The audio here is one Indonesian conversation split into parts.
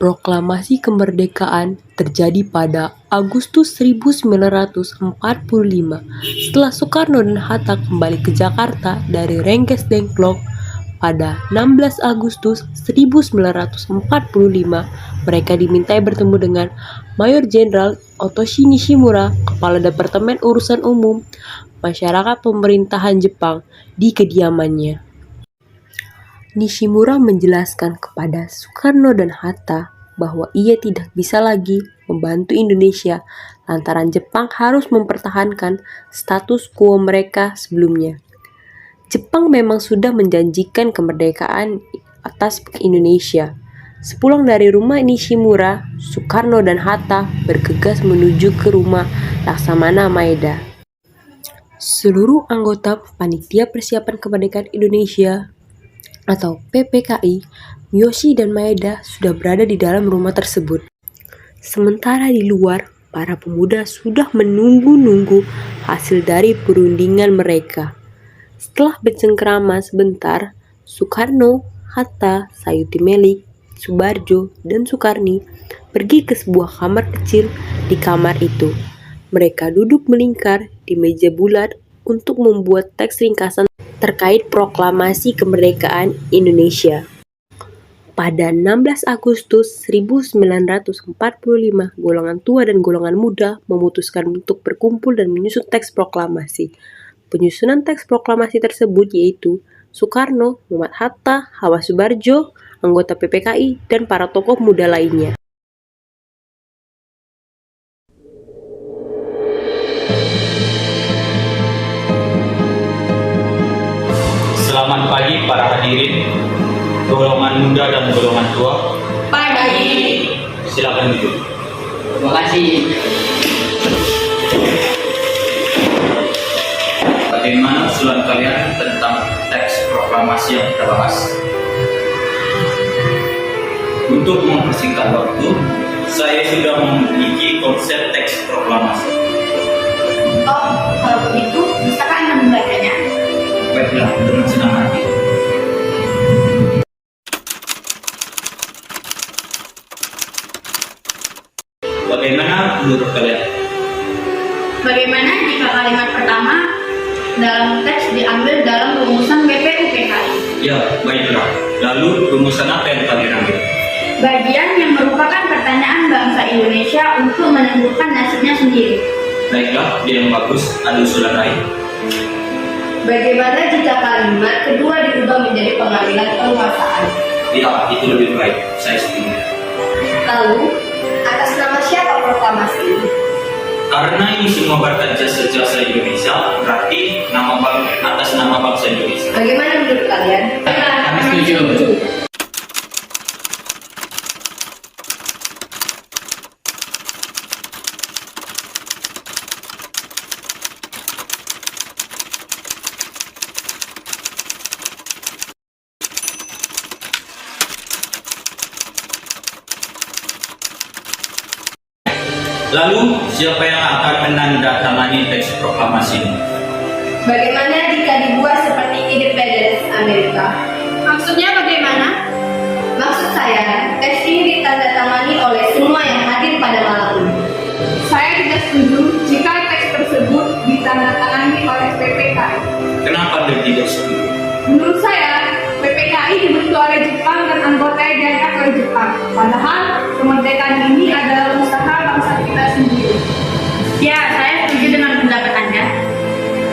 Proklamasi kemerdekaan terjadi pada Agustus 1945 setelah Soekarno dan Hatta kembali ke Jakarta dari Rengas Dengklok. Pada 16 Agustus 1945, mereka dimintai bertemu dengan Mayor Jenderal Otoshi Nishimura, Kepala Departemen Urusan Umum Masyarakat Pemerintahan Jepang, di kediamannya. Nishimura menjelaskan kepada Soekarno dan Hatta bahwa ia tidak bisa lagi membantu Indonesia lantaran Jepang harus mempertahankan status quo mereka sebelumnya. Jepang memang sudah menjanjikan kemerdekaan atas Indonesia. Sepulang dari rumah Nishimura, Soekarno dan Hatta bergegas menuju ke rumah Laksamana Maeda. Seluruh anggota Panitia Persiapan Kemerdekaan Indonesia atau PPKI, Miyoshi dan Maeda sudah berada di dalam rumah tersebut. Sementara di luar, para pemuda sudah menunggu-nunggu hasil dari perundingan mereka. Setelah bercengkrama sebentar, Soekarno, Hatta, Sayuti Melik, Subarjo, dan Sukarni pergi ke sebuah kamar kecil. Di kamar itu, mereka duduk melingkar di meja bulat untuk membuat teks ringkasan terkait proklamasi kemerdekaan Indonesia. Pada 16 Agustus 1945, golongan tua dan golongan muda memutuskan untuk berkumpul dan menyusun teks proklamasi. Penyusunan teks proklamasi tersebut yaitu Soekarno, Muhammad Hatta, Hawa Subarjo, anggota PPKI, dan para tokoh muda lainnya. Selamat pagi para hadirin, golongan muda dan golongan tua. Pagi. Silakan duduk. Terima kasih. Bagaimana usulan kalian tentang teks proklamasi yang kita bahas? Untuk mempersingkat waktu, saya sudah memiliki konsep teks proklamasi. Oh, kalau begitu, bisakah Anda membacanya? Baiklah, dengan senang hati. Bagaimana menurut kalian? Bagaimana jika kalimat pertama dalam teks diambil dalam rumusan BPUPKI? Ya, baiklah. Lalu rumusan apa yang kalian ambil? Bagian yang merupakan pertanyaan bangsa Indonesia untuk menentukan nasibnya sendiri. Baiklah, dia yang bagus. Ada usulan lain? Bagaimana jika kalimat kedua diubah menjadi pengambilan penguasaan? Ya, itu lebih baik. Saya setuju. Lalu, atas nama siapa proklamasi ini? Karena ini semua berkat jasa-jasa Indonesia, berarti atas nama bangsa Indonesia. Bagaimana menurut kalian? Kami setuju. Lalu, siapa yang akan menandatangani teks proklamasi ini? Bagaimana jika dibuat seperti Independence Amerika? Maksudnya bagaimana? Maksud saya, teks ini ditandatangani oleh semua yang hadir pada malam ini. Saya tidak setuju jika teks tersebut ditandatangani oleh PPKI. Kenapa Anda tidak setuju? Menurut saya, PPKI dibentuk oleh Jepang dan anggotanya diangkat oleh Jepang. Padahal, kemerdekaan ini adalah usaha bangsa kita sendiri. Ya, saya setuju dengan pendapat Anda.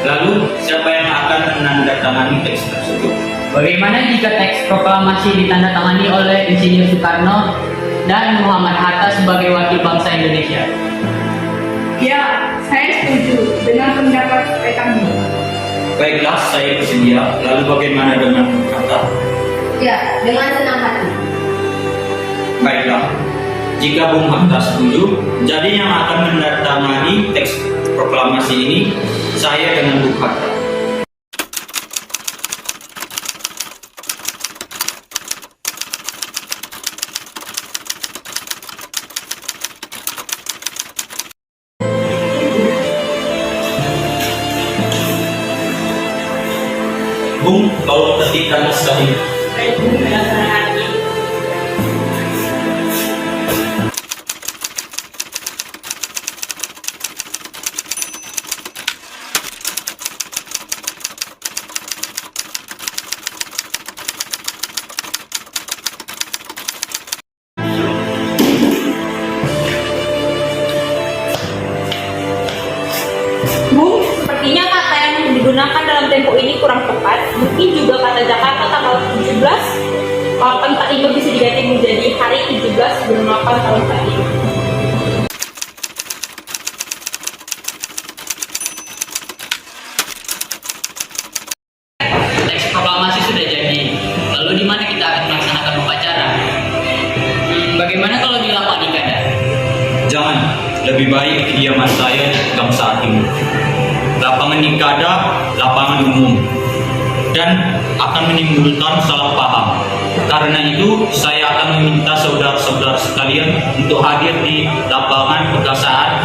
Lalu, siapa yang akan menandatangani teks tersebut? Bagaimana jika teks proklamasi ditandatangani oleh Insinyur Soekarno dan Muhammad Hatta sebagai wakil bangsa Indonesia? Ya, saya setuju dengan pendapat PKI. Baiklah, saya bersedia. Lalu bagaimana dengan kata? Ya, dengan senang hati. Baiklah, jika Bung Hatta setuju, jadi yang akan menandatangani teks proklamasi ini, saya dengan Bung Hatta. Bung, kau ketikkan sekali. Baik, dengan senang hati. ini kurang tepat. Mungkin juga kata Jakarta tanggal 17 845 bisa diganti menjadi hari 17 bulan 8 tahun 45. Teks proklamasi sudah jadi. Lalu di mana kita akan melaksanakan upacara? Bagaimana kalau di lapangan Ikada? Jangan, lebih baik kediaman saya di Bangsa Timur. Lapangan Ikada, lapangan umum, dan akan menimbulkan salah paham. Karena itu, saya akan meminta saudara-saudara sekalian untuk hadir di lapangan Pegasaan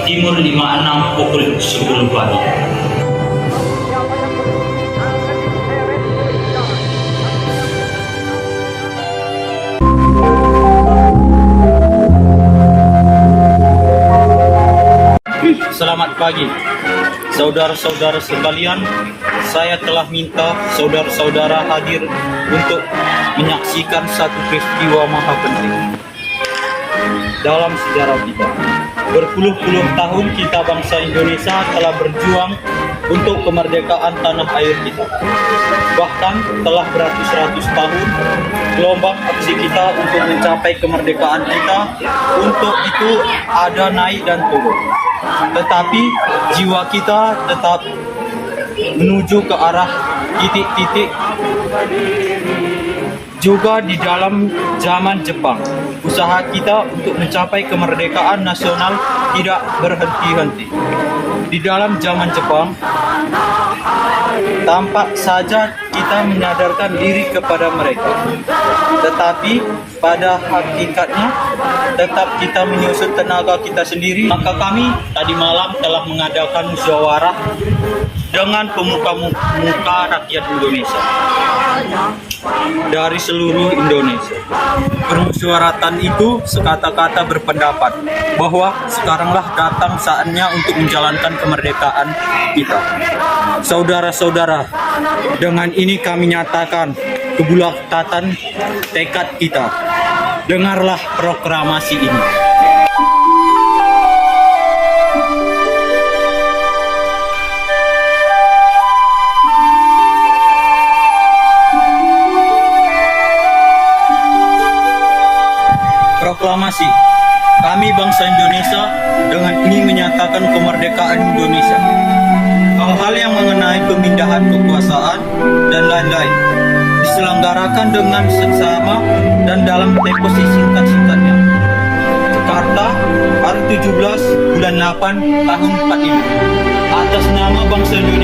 Timur 56 pukul 10 pagi. Selamat pagi, saudara-saudara sekalian. Saya telah minta saudara-saudara hadir untuk menyaksikan satu peristiwa maha penting dalam sejarah kita. Berpuluh-puluh tahun kita bangsa Indonesia telah berjuang untuk kemerdekaan tanah air kita. Bahkan telah beratus-ratus tahun gelombang aksi kita untuk mencapai kemerdekaan kita. Untuk itu ada naik dan turun. Tetapi jiwa kita tetap menuju ke arah titik-titik. Juga di dalam zaman Jepang, usaha kita untuk mencapai kemerdekaan nasional tidak berhenti-henti. Di dalam zaman Jepang, tampak saja kita menyadarkan diri kepada mereka. Tetapi pada hakikatnya tetap kita menyusun tenaga kita sendiri. Maka kami tadi malam telah mengadakan musyawarah dengan pemuka-muka rakyat Indonesia dari seluruh Indonesia. Permusyawaratan itu sekata-kata berpendapat bahwa sekaranglah datang saatnya untuk menjalankan kemerdekaan kita. Saudara-saudara, dengan ini kami nyatakan kebulatan tekad kita. Dengarlah proklamasi ini. Proklamasi. Kami bangsa Indonesia dengan ini menyatakan kemerdekaan Indonesia. Hal-hal yang mengenai pemindahan kekuasaan dan lain-lain diselenggarakan dengan seksama dan dalam tempo singkat-singkatnya. Jakarta, hari 17 bulan 8 tahun 45. Atas nama bangsa Indonesia